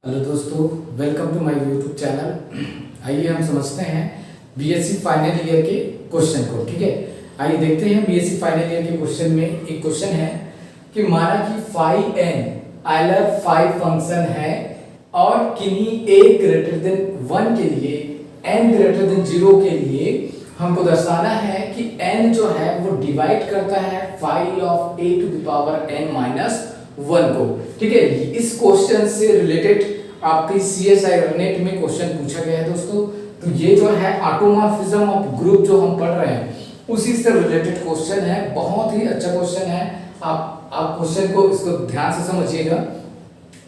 Hello दोस्तों, welcome to my YouTube channel. आइए हम समझते हैं बीएससी फाइनल ईयर के क्वेश्चन को। ठीक है, आइए देखते हैं बीएससी फाइनल ईयर के क्वेश्चन में। एक क्वेश्चन है कि माना कि phi n Euler phi function है और किन्हीं ए ग्रेटर देन 1 के लिए एन ग्रेटर देन 0 के लिए हमको दर्शाना है कि n जो है वो डिवाइड करता है phi of a to the power n minus 1 को। ठीक है, इस क्वेश्चन से रिलेटेड आपकी सीएसआई नेट में क्वेश्चन पूछा गया है दोस्तों। तो ये जो है ऑटोमॉर्फिज्म ऑफ ग्रुप जो हम पढ़ रहे हैं उसी से रिलेटेड क्वेश्चन है। बहुत ही अच्छा क्वेश्चन है। आप क्वेश्चन को इसको ध्यान से समझिएगा।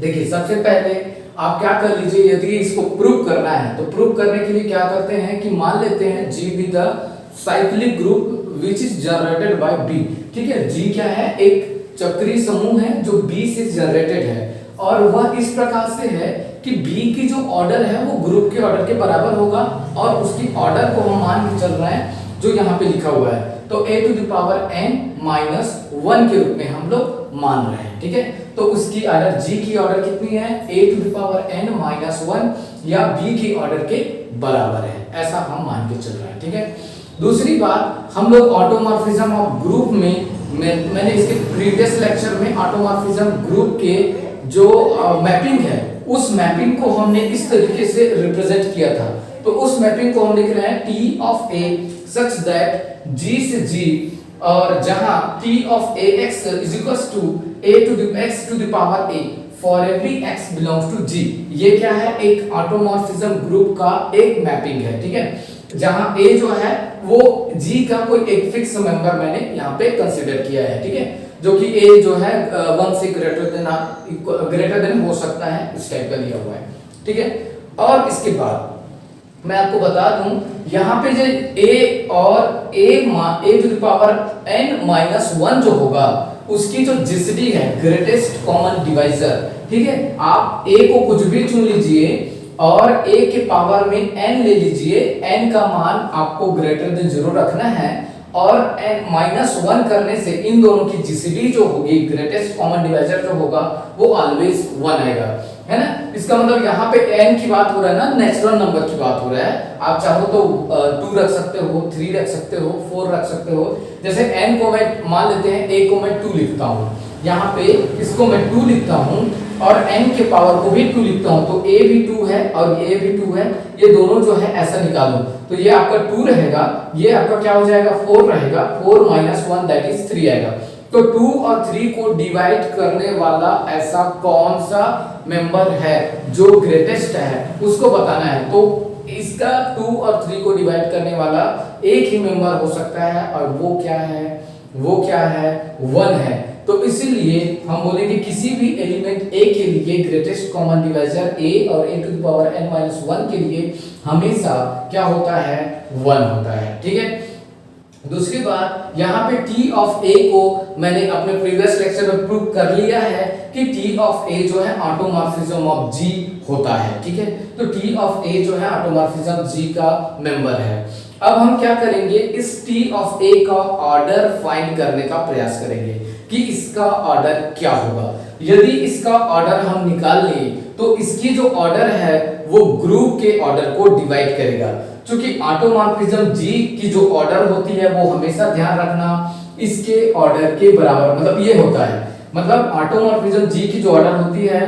देखिए, सबसे पहले आप क्या कर लीजिए, यदि इसको प्रूव करना है तो प्रूव करने के लिए क्या करते हैं कि मान लेते हैं G be the cyclic group which is generated by B। ठीक है, G क्या है? एक चक्रीय समूह है जो B से जनरेटेड है और वह इस प्रकार से है कि B की जो ऑर्डर है वो ग्रुप के ऑर्डर के बराबर होगा और उसकी ऑर्डर को हम मान के चल रहे हैं जो यहाँ पे लिखा हुआ है। तो a to the power n minus 1 के रूप में हम लोग मान रहे हैं। ठीक है, तो उसकी ऑर्डर G की ऑर्डर कितनी है? a to the power n minus 1 या B की ऑर्डर के बराबर है, ऐसा हम मान के चल रहे हैं। ठीक है, दूसरी बात, हम लोग ऑटोमॉर्फिज्म ऑफ ग्रुप में मैंने इसके प्रीवियस लेक्चर में ऑटोमॉर्फिज्म ग्रुप के जो मैपिंग है उस मैपिंग को हमने इस तरीके से रिप्रेजेंट किया था। तो उस मैपिंग को हम लिख रहे हैं T of A such that G से G और जहां T of AX is equals to A to the x to the power A for every x belongs to G। ये क्या है? एक ऑटोमॉर्फिज्म ग्रुप का एक मैपिंग है। ठीक है, जहां A जो है वो G का कोई एक फिक्स मेंबर मैंने यहाँ पे कंसीडर किया है। ठीक है, जो कि A जो है 1 से ग्रेटर देन हो सकता है, इस टाइप का लिया हुआ है। ठीक है, और इसके बाद मैं आपको बता दूं यहाँ पे जो A और A to the power n minus 1 जो होगा उसकी जो जीसीडी है ग्रेटेस्ट कॉमन डिवाइजर। ठीक है, आप A को कुछ भी चुन लीजिए और a के पावर में n ले लीजिए। n का मान आपको ग्रेटर देन 0 रखना है और n माइनस 1 करने से इन दोनों की जीसीडी जो होगी ग्रेटेस्ट कॉमन डिवाइजर जो होगा वो ऑलवेज 1 आएगा, है ना। इसका मतलब यहाँ पे n की बात हो रहा है ना, नेचुरल नंबर की बात हो रहा है। आप चाहो तो 2 रख सकते हो, 3 रख सकते हो, 4 रख सकते हो। जैसे n को मैं मान लेते हैं, a को मैं 2 लिखता हूँ, यहाँ पे इसको मैं 2 लिखता हूँ और n के पावर को भी 2 लिखता हूँ। तो a भी 2 है और a भी 2 है, ये दोनों जो है ऐसा निकालो तो ये आपका 2 रहेगा, ये आपका क्या हो जाएगा? 4 रहेगा। 4 माइनस 1 दैट इज 3 आएगा। तो 2 और 3 को डिवाइड करने वाला ऐसा कौन सा मेंबर है जो ग्रेटेस्ट है उसको बताना है। तो इसका 2 और 3 को डिवाइड करने वाला एक ही मेंबर हो सकता है और वो क्या है? वो क्या है? 1 है। तो इसीलिए हम बोलेंगे किसी भी एलिमेंट a के लिए ग्रेटेस्ट कॉमन डिवाइजर a और a to the power n minus 1 के लिए हमेशा क्या होता है? 1 होता है। ठीक है, दूसरी बात, यहाँ पे T ऑफ A को मैंने अपने प्रीवियस लेक्चर में प्रूव कर लिया है कि T ऑफ A जो है ऑटोमॉर्फिज्म ऑफ G होता है। ठीक है, तो T ऑफ A जो है ऑटोमॉर्फिज्म G का मेंबर है। अब हम क्या करेंगे? इस T ऑफ A का ऑर्डर फाइंड करने का प्रयास करेंगे कि इसका ऑर्डर क्या होगा। यदि इसका ऑर्डर हम निकाल लें तो इसकी जो ऑर्डर है वो ग्रुप के ऑर्डर को डिवाइड करेगा। क्योंकि ऑटोमॉर्फिज्म G की जो ऑर्डर होती है वो हमेशा ध्यान रखना इसके ऑर्डर के बराबर, मतलब ये होता है, मतलब ऑटोमॉर्फिज्म G की जो ऑर्डर होती है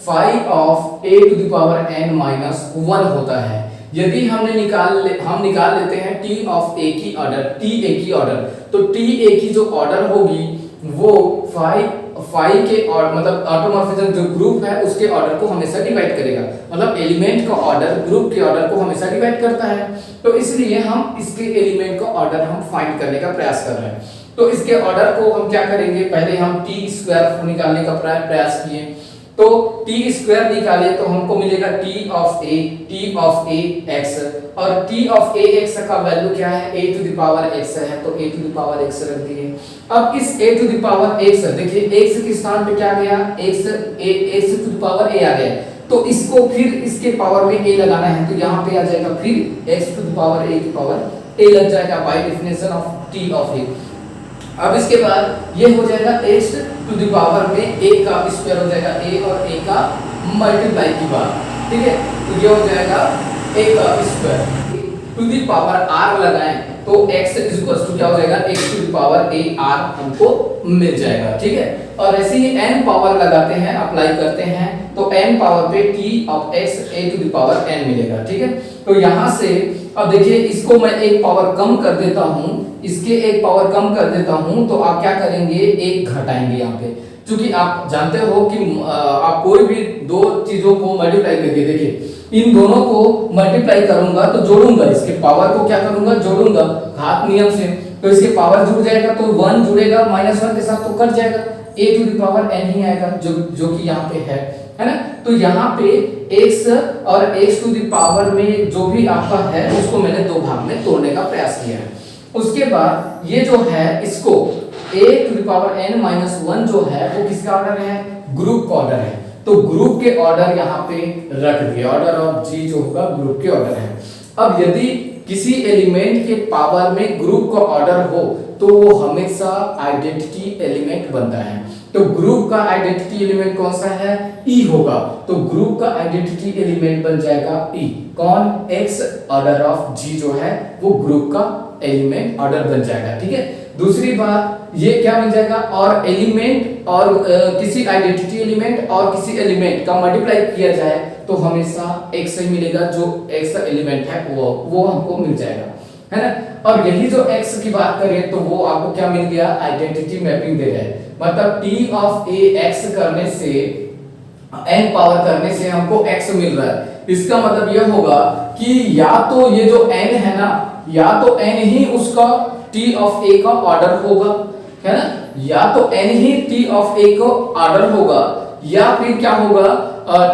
phi of a to the power n minus 1 होता है। यदि हम निकाल लेते हैं T ऑफ A की ऑर्डर, TA की ऑर्डर, तो TA की जो ऑर्डर होगी वो फाई के और मतलब ऑटोमॉर्फिज्म जो ग्रुप है उसके ऑर्डर को हमेशा डिवाइड करेगा। मतलब एलिमेंट का ऑर्डर ग्रुप के ऑर्डर को हमेशा डिवाइड करता है। तो इसलिए हम इसके एलिमेंट का ऑर्डर हम फाइंड करने का प्रयास कर रहे हैं। तो इसके ऑर्डर को हम क्या करेंगे? पहले हम टी स्क्वायर निकालने का प्रयास किए तो टी स्क्वायर निकाले तो हमको मिलेगा T ऑफ A x और T ऑफ A x का वैल्यू क्या है? a to the power x है, तो a to the power x रख दिए। अब इस a to the power x, देखिए x के स्थान पे क्या गया? x to the power a आ गया, तो इसको फिर इसके पावर में a लगाना है, तो यहाँ पे आ जाएगा फिर x to the power a की पावर a लग जाएगा by definition of T of A। अब इसके बाद ये हो जाएगा x टू द पावर में a का स्क्वायर हो जाएगा a और a का मल्टीप्लाई की बात, ठीक है। तो ये हो जाएगा a का square to the power r लगाएं तो x इक्वल टू क्या हो जाएगा, x to the power a r हमको मिल जाएगा, ठीक है। और ऐसे ही n पावर लगाते हैं, अप्लाई करते हैं तो n पावर पे t of x a to the power n मिलेगा, ठीक है। तो यहाँ से अब देखिए इसको मैं एक पावर कम कर देता हूँ, इसके एक पावर कम कर देता हूँ, तो आप क्या करेंगे, एक घटाएंगे यहाँ पे, क्योंकि आप जानते हो कि आप कोई भी दो चीजों को मल्टीप्लाई करके देखिए, इन दोनों को मल्टीप्लाई करूंगा तो जोड़ूंगा, इसके पावर को क्या करूंगा, जोड़ूंगा घात नियम से, तो इसके पावर जुड़ जाएगा तो 1 जुड़ेगा -1 के साथ तो कट जाएगा, a to the power n ही आएगा जो कि यहाँ पे है ना। तो यहाँ पे x और x टू द पावर में जो भी आपका है उसको मैंने दो भाग में तोड़ने का प्रयास किया है। उसके बाद ये जो है इसको a to the power n -1 जो है वो किसका ऑर्डर है, ग्रुप का ऑर्डर है, तो ग्रुप के ऑर्डर यहाँ पे रख दिए, ऑर्डर ऑफ जी जो होगा ग्रुप के ऑर्डर है। अब यदि किसी एलिमेंट के पावर में ग्रुप का ऑर्डर हो तो वो हमेशा आइडेंटिटी एलिमेंट बनता है, तो ग्रुप का आइडेंटिटी एलिमेंट कौन सा है, ई होगा, तो ग्रुप का आइडेंटिटी एलिमेंट बन जाएगा ई, कौन, एक्स ऑर्डर ऑफ जी जो है वो ग्रुप का एलिमेंट ऑर्डर बन जाएगा, ठीक है। दूसरी बात ये क्या बन जाएगा, और एलिमेंट और किसी आइडेंटिटी एलिमेंट और किसी एलिमेंट का मल्टीप्लाई किया जाए तो हमेशा x ही मिलेगा, जो x एलिमेंट है वो हमको मिल जाएगा, है ना। और यही जो x की बात करें तो वो आपको क्या मिल गया, आइडेंटिटी मैपिंग दे रहा है, मतलब t ऑफ a x करने से n पावर करने से हमको x मिल रहा है। इसका मतलब यह होगा कि या तो ये जो n है ना, या तो n ही उसका t ऑफ a का ऑर्डर होगा, है ना, या तो n he t of a को ऑर्डर होगा, या फिर क्या होगा,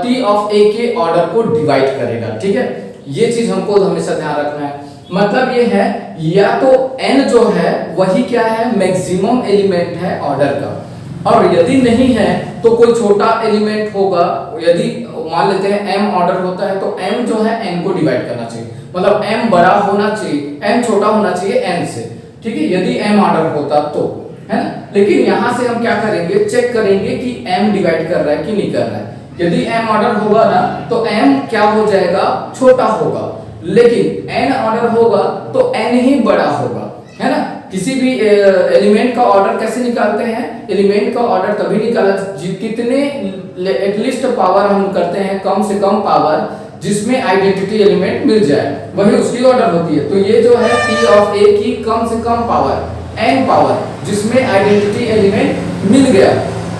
t ऑफ a के ऑर्डर को डिवाइड करेगा, ठीक है। ये चीज हमको हमेशा ध्यान रखना है, मतलब ये है या तो n जो है वही क्या है, मैक्सिमम एलिमेंट है ऑर्डर का, और यदि नहीं है तो कोई छोटा एलिमेंट होगा, यदि मान लेते हैं m ऑर्डर होता है तो m जो है n को डिवाइड करना चाहिए, मतलब m बड़ा होना चाहिए, m छोटा होना चाहिए n से, ठीक है, यदि m ऑर्डर होता तो, है ना। लेकिन यहां से हम क्या करेंगे, चेक करेंगे कि m डिवाइड कर रहा है कि नहीं कर रहा है। यदि m ऑर्डर होगा ना तो m क्या हो जाएगा, छोटा होगा, लेकिन n ऑर्डर होगा तो n ही बड़ा होगा, है ना। किसी भी एलिमेंट का ऑर्डर कैसे निकालते हैं, एलिमेंट का ऑर्डर तभी निकाला कितने एटलीस्ट पावर हम करते हैं, कम से कम पावर जिसमें आइडेंटिटी एलिमेंट मिल जाए वही उसकी ऑर्डर होती है। तो ये जो है t ऑफ a की कम से कम पावर n पावर जिसमें आइडेंटिटी एलिमेंट मिल गया,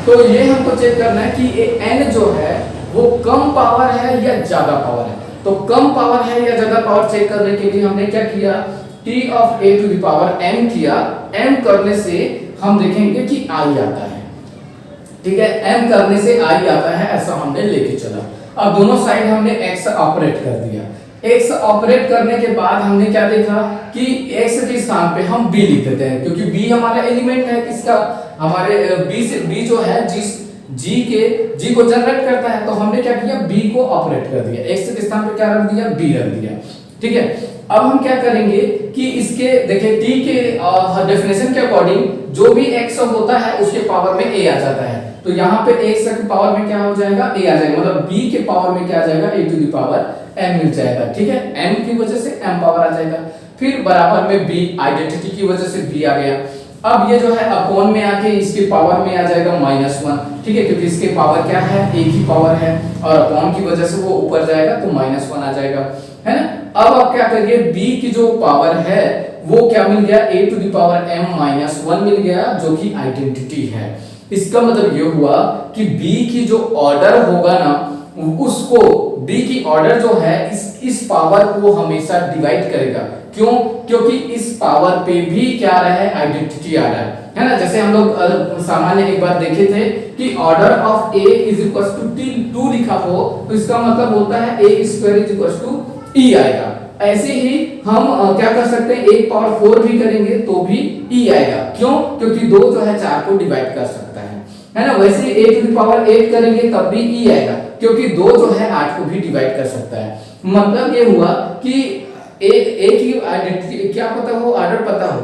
तो ये हमको चेक करना है कि n जो है वो कम पावर है या ज्यादा पावर है। तो कम पावर है या ज्यादा पावर चेक करने के लिए हमने क्या किया, t of a to the power m किया, m करने से हम देखेंगे कि i आता है, ठीक है, m करने से i आता है, ऐसा हमने लेके चला। अब दोनों साइड हमने x ऑपरेट कर दिया, x ऑपरेट करने के बाद हमने क्या देखा कि x के स्थान पे हम b लिख देते हैं, क्योंकि b हमारा एलिमेंट है किसका, हमारे b से b जो है जिस g को जनरेट करता है, तो हमने क्या किया, b को ऑपरेट कर दिया, x के स्थान पे क्या रख दिया, b रख दिया, ठीक है। अब हम क्या करेंगे कि इसके देखिए t के डेफिनेशन के अकॉर्डिंग जो भी x होता है उसके पावर में a आ जाता है, तो यहाँ पे x के पावर में क्या हो जाएगा, a आ जाएगा, मतलब b के पावर में क्या आ जाएगा, a to the power m मिल जाएगा, ठीक है, m की वजह से m पावर आ जाएगा, फिर बराबर में b, आइडेंटिटी की वजह से b आ गया। अब ये जो है अपॉन में आके इसके पावर में आ जाएगा -1, ठीक है, क्योंकि इसके पावर क्या है, a की पावर है, और अपॉन की वजह से वो ऊपर जाएगा तो -1 आ जाएगा, है ना। अब आप क्या करिए, b की जो पावर है वो क्या मिल गया, a to the power m-1 मिल गया, जो कि आइडेंटिटी है। इसका मतलब ये हुआ कि b की जो ऑर्डर होगा ना, उसको b की ऑर्डर जो है इस पावर को हमेशा डिवाइड करेगा, क्यों, क्योंकि इस पावर पे भी क्या आ रहा है, आइडेंटिटी आ रहा है ना। जैसे हम लोग सामान्य एक बार देखे थे कि order of a is equal to 2 लिखा हो तो इसका मतलब होता है a square is equal to e आएगा। ऐसे ही हम क्या कर सकते हैं, 1 पावर 4 भी करेंगे तो भी e आएगा, क्यों, क्योंकि 2 जो है 4 को डिवाइड कर सकता है ना। वैसे 8 टू द पावर 8 करेंगे तब भी e आएगा, क्योंकि 2 जो है 8 को भी डिवाइड कर सकता है। मतलब ये हुआ कि a की आइडेंटिटी क्या पता हो, ऑर्डर पता हो,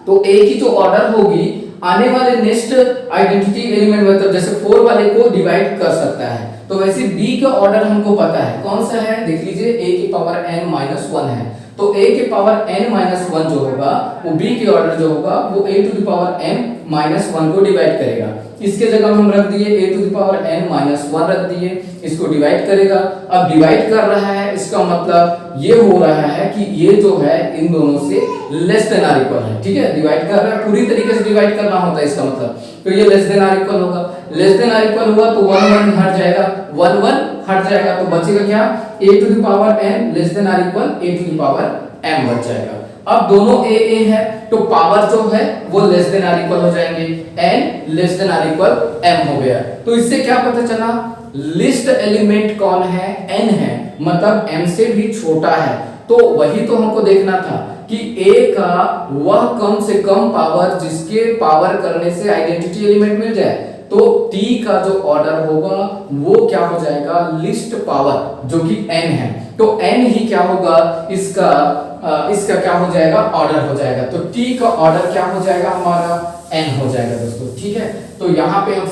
तो a की जो ऑर्डर होगी आने वाले नेक्स्ट आइडेंटिटी एलिमेंट मतलब जैसे 4 वाले को डिवाइड कर सकता है, तो वैसे b का ऑर्डर हमको पता है, कौन सा है देख लीजिए, a की पावर n-1 है, तो a के पावर n-1 जो होगा वो b के ऑर्डर जो होगा वो a to the power n-1 को डिवाइड करेगा। इसके जगह में हम रख दिए a to the power n-1 रख दिए, इसको डिवाइड करेगा। अब डिवाइड कर रहा है, इसका मतलब ये हो रहा है कि ये जो है इन दोनों से लेस देन आर इक्वल है, ठीक है। डिवाइड कर रहा है, पूरी तरीके से डिवाइड करना होता है इसका मतलब, तो ये लेस देन आर इक्वल होगा। लेस देन आर इक्वल हुआ तो 1 1 हट जाएगा, 1 1 हट जाएगा, तो बचेगा क्या, a to the power n less than or equal a to the power m बच जाएगा। अब दोनों a है तो पावर जो है वो लेस देन आर इक्वल हो जाएंगे, n less than or equal m हो गया। तो इससे क्या पता चला, लिस्ट एलिमेंट कौन है, n है, मतलब m से भी छोटा है। तो वही तो हमको देखना था कि a का वह कम से कम पावर जिसके पावर करने से आइडेंटिटी एलिमेंट मिल जाए, तो t का जो ऑर्डर होगा वो क्या हो जाएगा, लिस्ट पावर जो कि n है, तो n ही क्या होगा, इसका क्या हो जाएगा, ऑर्डर हो जाएगा। तो t का ऑर्डर क्या हो जाएगा, हमारा n हो जाएगा दोस्तों, ठीक है। तो यहाँ पे हम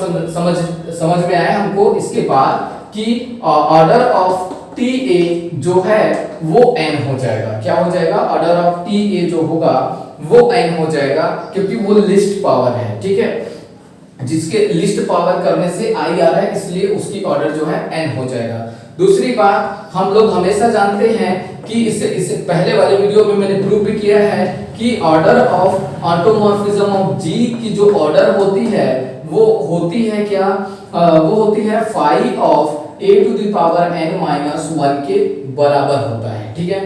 समझ में आया हमको इसके बाद कि ऑर्डर ऑफ TA जो है वो n हो जाएगा, क्या हो जाएगा, ऑर्डर ऑफ TA जो होगा वो n हो जाएगा, क्योंकि वो लिस्ट पावर है, ठीक है। जिसके लिस्ट पावर करने से i आ रहा है, इसलिए उसकी ऑर्डर जो है n हो जाएगा। दूसरी बात, हम लोग हमेशा जानते हैं कि इससे पहले वाले वीडियो में मैंने प्रूव भी किया है कि order of automorphism of G की जो ऑर्डर होती है वो होती है क्या, वो होती है phi of a to the power n-1 के बराबर होता है, ठीक है।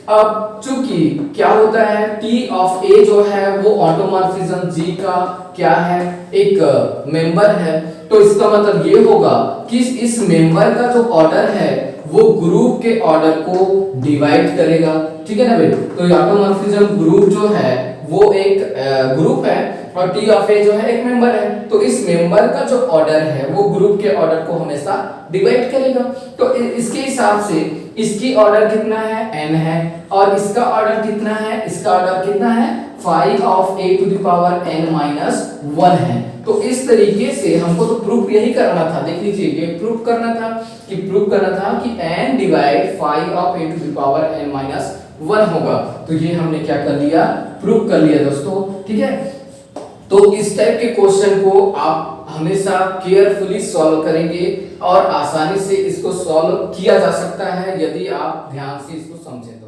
अब चूंकि क्या होता है, t ऑफ a जो है वो ऑटोमॉर्फिज्म G का क्या है, एक मेंबर है, तो इसका मतलब ये होगा कि इस मेंबर का जो ऑर्डर है वो ग्रुप के ऑर्डर को डिवाइड करेगा, ठीक है ना भाई। तो ऑटोमॉर्फिज्म ग्रुप जो है वो एक ग्रुप है और t ऑफ a जो है एक मेंबर है, तो इस मेंबर का जो ऑर्डर है वो ग्रुप के ऑर्डर को हमेशा डिवाइड करेगा। तो इसके हिसाब से इसकी ऑर्डर कितना है, n है, और इसका ऑर्डर कितना है, इसका ऑर्डर कितना है, phi of a to the power n-1 है। तो इस तरीके से हमको तो प्रूफ यही करना था, देख लीजिए ये प्रूफ करना था कि n divide phi of a to the power n-1 होगा। तो ये हमने क्या कर लिया, प्रूफ कर लिया दोस्तों, ठीक है। तो इस टाइप के क्वेश्चन को आप हमेशा केयरफुली सॉल्व करेंगे और आसानी से इसको सॉल्व किया जा सकता है यदि आप ध्यान से इसको समझें।